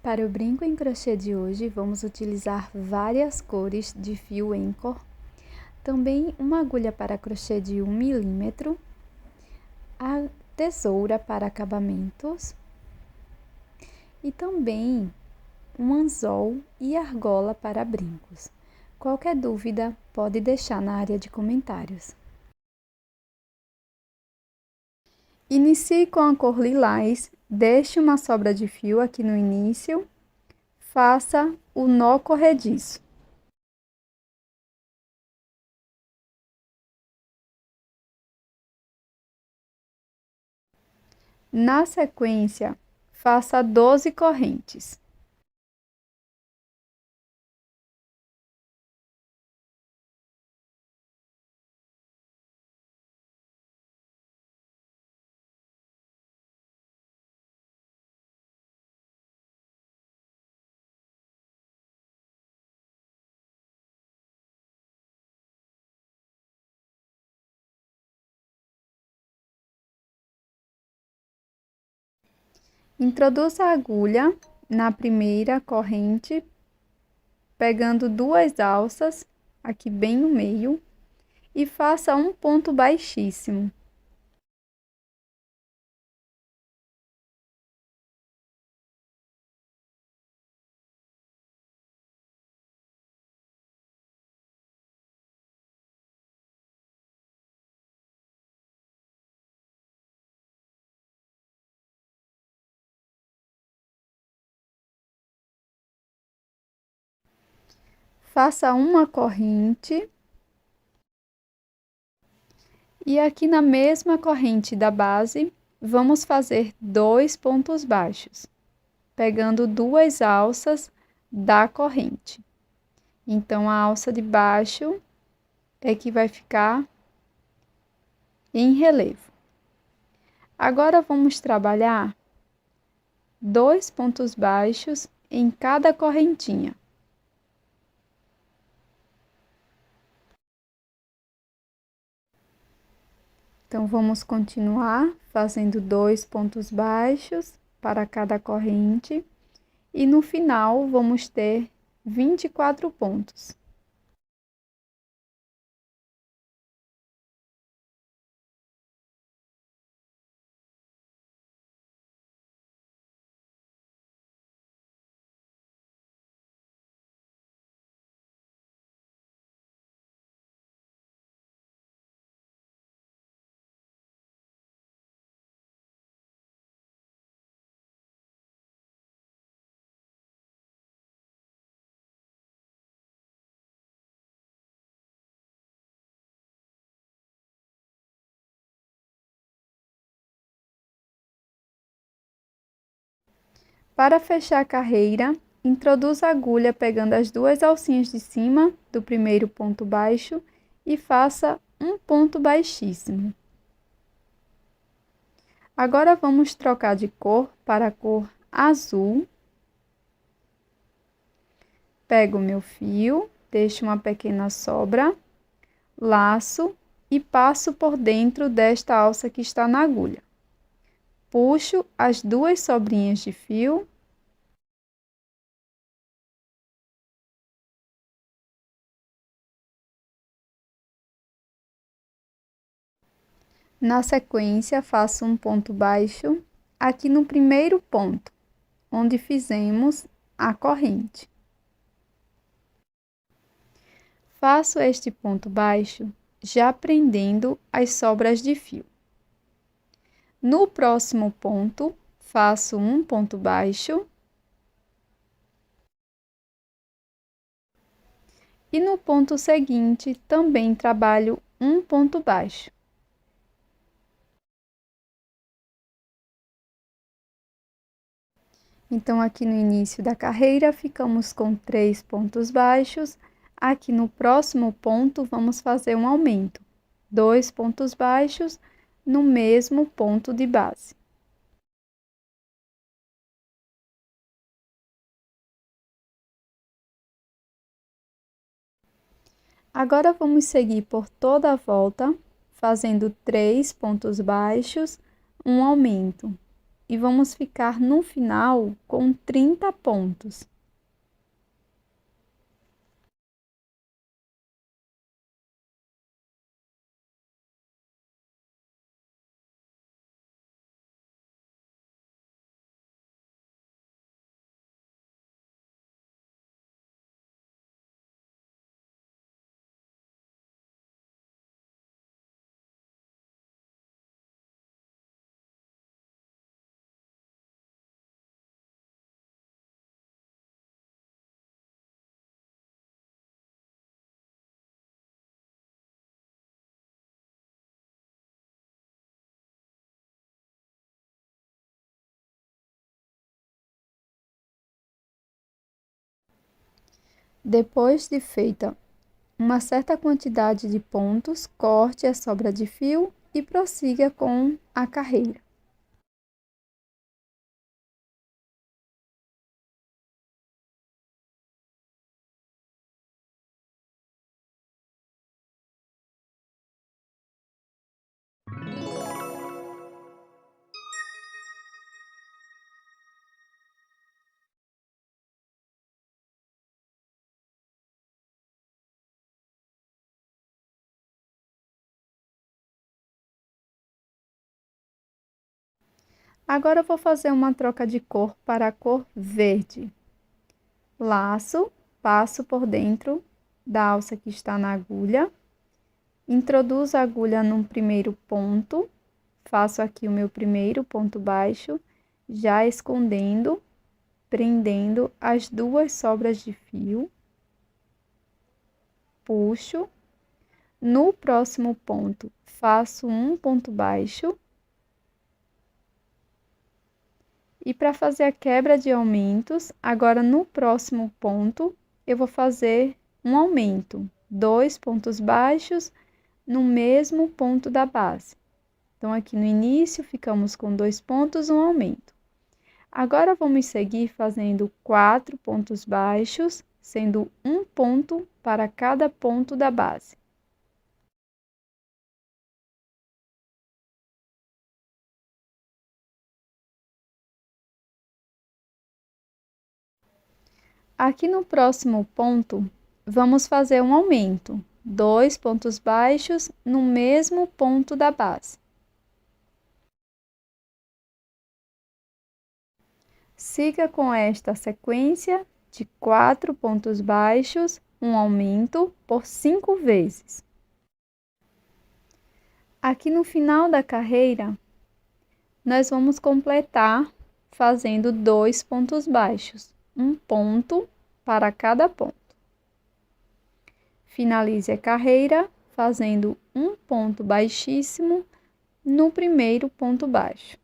Para o brinco em crochê de hoje, vamos utilizar várias cores de fio Encor, também uma agulha para crochê de 1 milímetro, a tesoura para acabamentos e também um anzol e argola para brincos. Qualquer dúvida, pode deixar na área de comentários. Inicie com a cor lilás, deixe uma sobra de fio aqui no início, faça o nó corrediço. Na sequência, faça 12 correntes. Introduza a agulha na primeira corrente, pegando duas alças, aqui bem no meio, e faça um ponto baixíssimo. Faça uma corrente e aqui na mesma corrente da base, vamos fazer 2 pontos baixos, pegando duas alças da corrente. Então, a alça de baixo é que vai ficar em relevo. Agora, vamos trabalhar 2 pontos baixos em cada correntinha. Então, vamos continuar fazendo 2 pontos baixos para cada corrente e no final vamos ter 24 pontos. Para fechar a carreira, introduza a agulha pegando as duas alcinhas de cima do primeiro ponto baixo e faça um ponto baixíssimo. Agora, vamos trocar de cor para a cor azul. Pego o meu fio, deixo uma pequena sobra, laço e passo por dentro desta alça que está na agulha. Puxo as duas sobrinhas de fio. Na sequência, faço um ponto baixo aqui no primeiro ponto, onde fizemos a corrente. Faço este ponto baixo já prendendo as sobras de fio. No próximo ponto, faço um ponto baixo. E no ponto seguinte, também trabalho um ponto baixo. Então, aqui no início da carreira, ficamos com 3 pontos baixos. Aqui no próximo ponto, vamos fazer um aumento. 2 pontos baixos no mesmo ponto de base. Agora, vamos seguir por toda a volta, fazendo 3 pontos baixos, um aumento. e vamos ficar no final com 30 pontos. Depois de feita uma certa quantidade de pontos, corte a sobra de fio e prossiga com a carreira. Agora eu vou fazer uma troca de cor para a cor verde. Laço, passo por dentro da alça que está na agulha, introduzo a agulha no primeiro ponto, faço aqui o meu primeiro ponto baixo, já escondendo, prendendo as duas sobras de fio, puxo, no próximo ponto faço um ponto baixo, e para fazer a quebra de aumentos, agora no próximo ponto, eu vou fazer um aumento, 2 pontos baixos no mesmo ponto da base. Então, aqui no início, ficamos com 2 pontos, um aumento. Agora, vamos seguir fazendo 4 pontos baixos, sendo um ponto para cada ponto da base. Aqui no próximo ponto, vamos fazer um aumento, 2 pontos baixos no mesmo ponto da base. Siga com esta sequência de 4 pontos baixos, um aumento por 5 vezes. Aqui no final da carreira, nós vamos completar fazendo 2 pontos baixos, um ponto para cada ponto. Finalize a carreira fazendo um ponto baixíssimo no primeiro ponto baixo.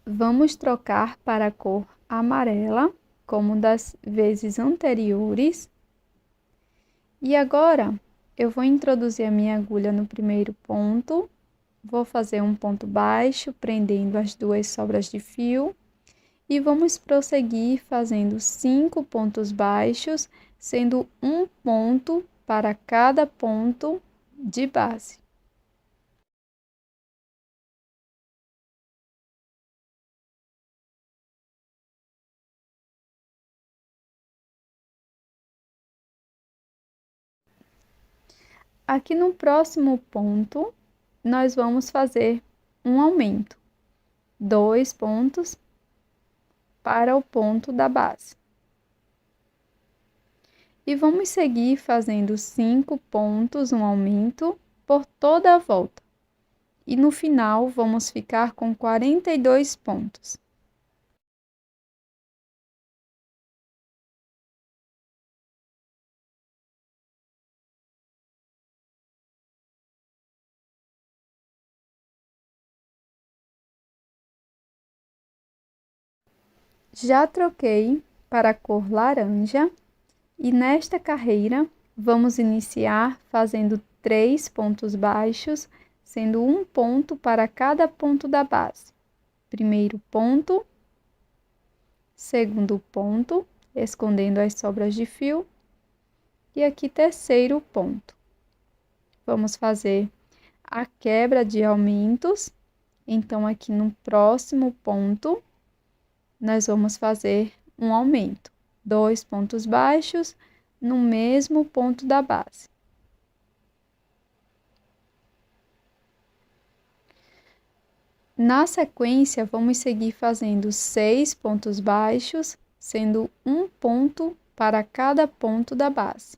Vamos trocar para a cor amarela, como das vezes anteriores. E agora, eu vou introduzir a minha agulha no primeiro ponto, vou fazer um ponto baixo, prendendo as duas sobras de fio, e vamos prosseguir fazendo 5 pontos baixos, sendo um ponto para cada ponto de base. Aqui no próximo ponto, nós vamos fazer um aumento, 2 pontos para o ponto da base. E vamos seguir fazendo 5 pontos, um aumento, por toda a volta. E no final, vamos ficar com 42 pontos. Já troquei para a cor laranja e nesta carreira vamos iniciar fazendo 3 pontos baixos, sendo um ponto para cada ponto da base. Primeiro ponto, segundo ponto, escondendo as sobras de fio, e aqui terceiro ponto. Vamos fazer a quebra de aumentos. Então, aqui no próximo ponto, nós vamos fazer um aumento. 2 pontos baixos no mesmo ponto da base. Na sequência, vamos seguir fazendo 6 pontos baixos, sendo um ponto para cada ponto da base.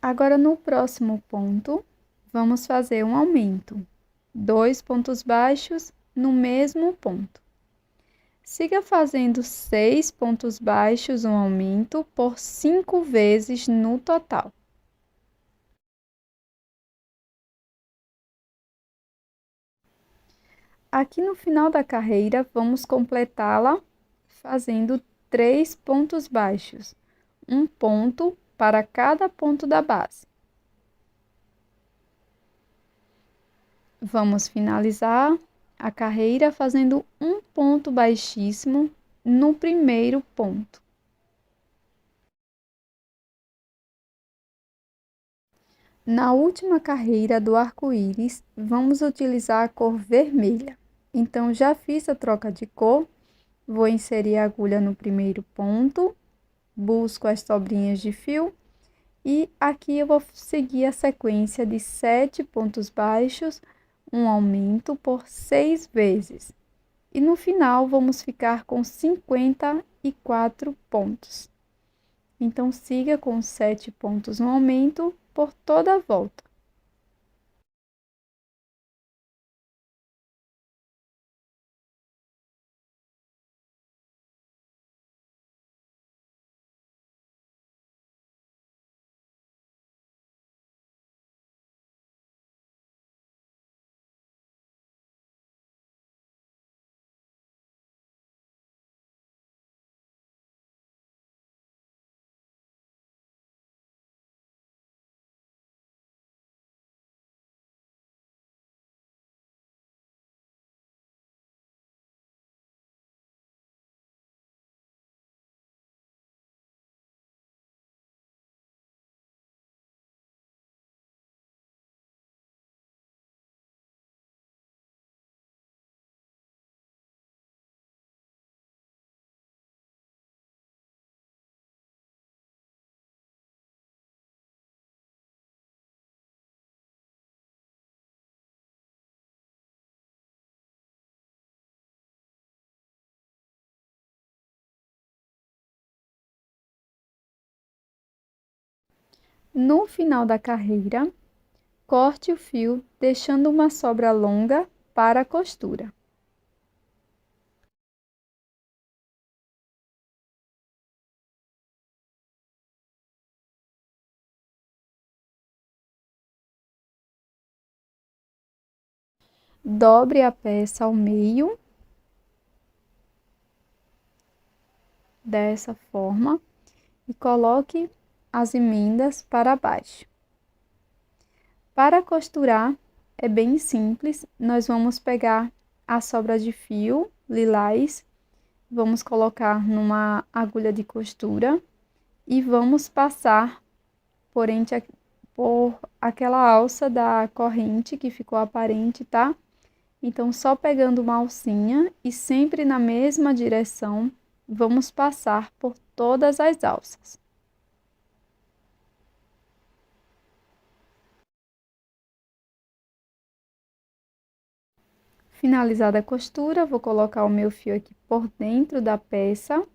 Agora, no próximo ponto, vamos fazer um aumento. 2 pontos baixos no mesmo ponto. Siga fazendo 6 pontos baixos, um aumento, por 5 vezes no total. Aqui no final da carreira, vamos completá-la fazendo 3 pontos baixos, um ponto para cada ponto da base. Vamos finalizar a carreira fazendo um ponto baixíssimo no primeiro ponto. Na última carreira do arco-íris, vamos utilizar a cor vermelha. Então, já fiz a troca de cor, vou inserir a agulha no primeiro ponto, busco as sobrinhas de fio e aqui eu vou seguir a sequência de 7 pontos baixos, um aumento por 6 vezes. E no final, vamos ficar com 54 pontos. Então, siga com 7 pontos no aumento por toda a volta. No final da carreira, corte o fio, deixando uma sobra longa para a costura. Dobre a peça ao meio, dessa forma, e coloque as emendas para baixo. Para costurar, é bem simples, nós vamos pegar a sobra de fio lilás, vamos colocar numa agulha de costura e vamos passar por aquela alça da corrente que ficou aparente, tá? Então, só pegando uma alcinha e sempre na mesma direção, vamos passar por todas as alças. Finalizada a costura, vou colocar o meu fio aqui por dentro da peça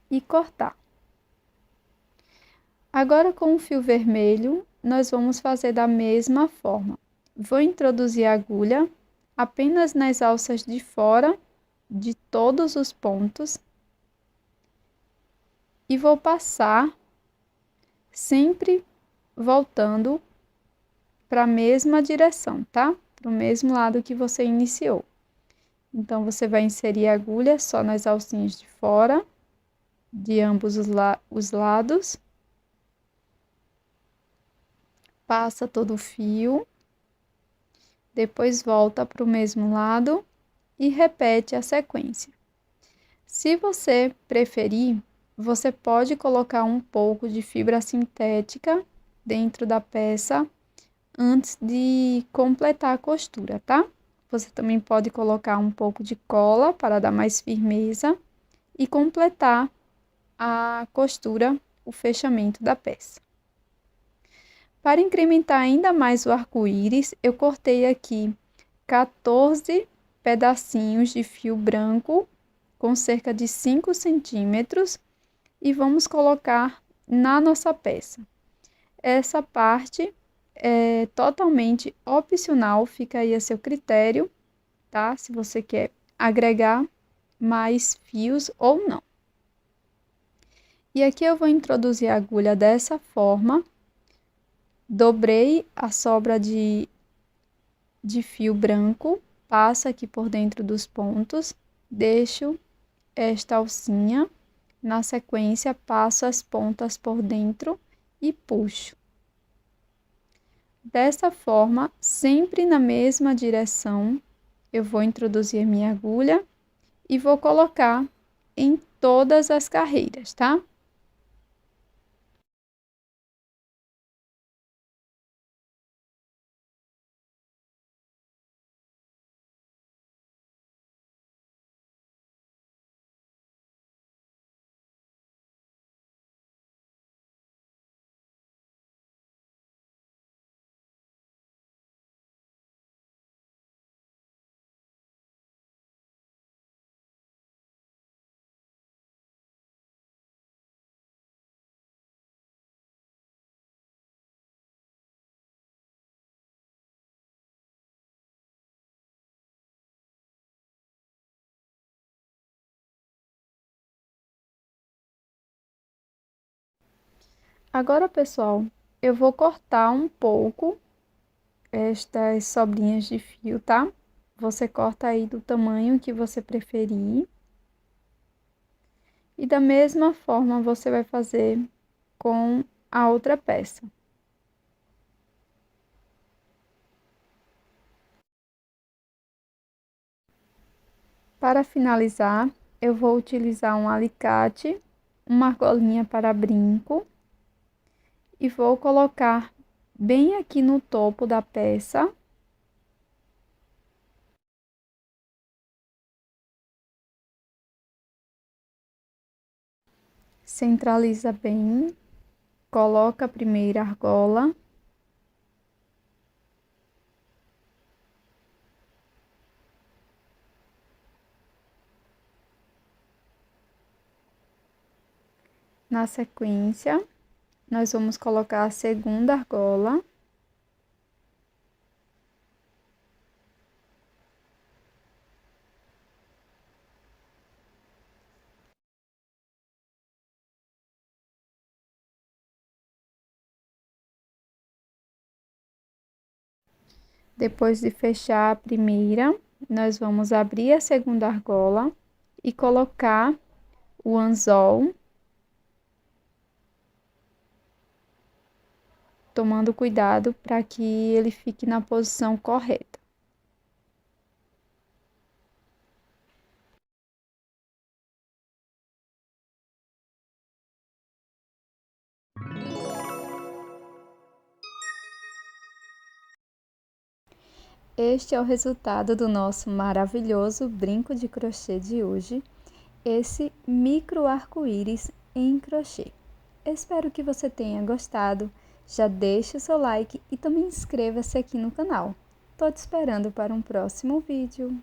e cortar. Agora, com o fio vermelho, nós vamos fazer da mesma forma. Vou introduzir a agulha apenas nas alças de fora de todos os pontos e vou passar sempre voltando para a mesma direção, tá? para o mesmo lado que você iniciou. Então, você vai inserir a agulha só nas alcinhas de fora, de ambos os lados. Passa todo o fio. Depois volta para o mesmo lado e repete a sequência. Se você preferir, você pode colocar um pouco de fibra sintética dentro da peça antes de completar a costura, tá? Você também pode colocar um pouco de cola para dar mais firmeza e completar a costura, o fechamento da peça. Para incrementar ainda mais o arco-íris, eu cortei aqui 14 pedacinhos de fio branco com cerca de 5 centímetros e vamos colocar na nossa peça. Essa parte é totalmente opcional, fica aí a seu critério, tá? Se você quer agregar mais fios ou não. E aqui eu vou introduzir a agulha dessa forma, dobrei a sobra de fio branco, passo aqui por dentro dos pontos, deixo esta alcinha, na sequência passo as pontas por dentro e puxo. Dessa forma, sempre na mesma direção, eu vou introduzir a minha agulha e vou colocar em todas as carreiras, tá? Agora, pessoal, eu vou cortar um pouco estas sobrinhas de fio, tá? Você corta aí do tamanho que você preferir. E da mesma forma, você vai fazer com a outra peça. Para finalizar, eu vou utilizar um alicate, uma argolinha para brinco e vou colocar bem aqui no topo da peça. Centraliza bem, coloca a primeira argola. Na sequência, nós vamos colocar a segunda argola. Depois de fechar a primeira, nós vamos abrir a segunda argola e colocar o anzol, tomando cuidado para que ele fique na posição correta. Este é o resultado do nosso maravilhoso brinco de crochê de hoje, esse micro arco-íris em crochê. Espero que você tenha gostado, já deixe o seu like e também inscreva-se aqui no canal. Tô te esperando para um próximo vídeo.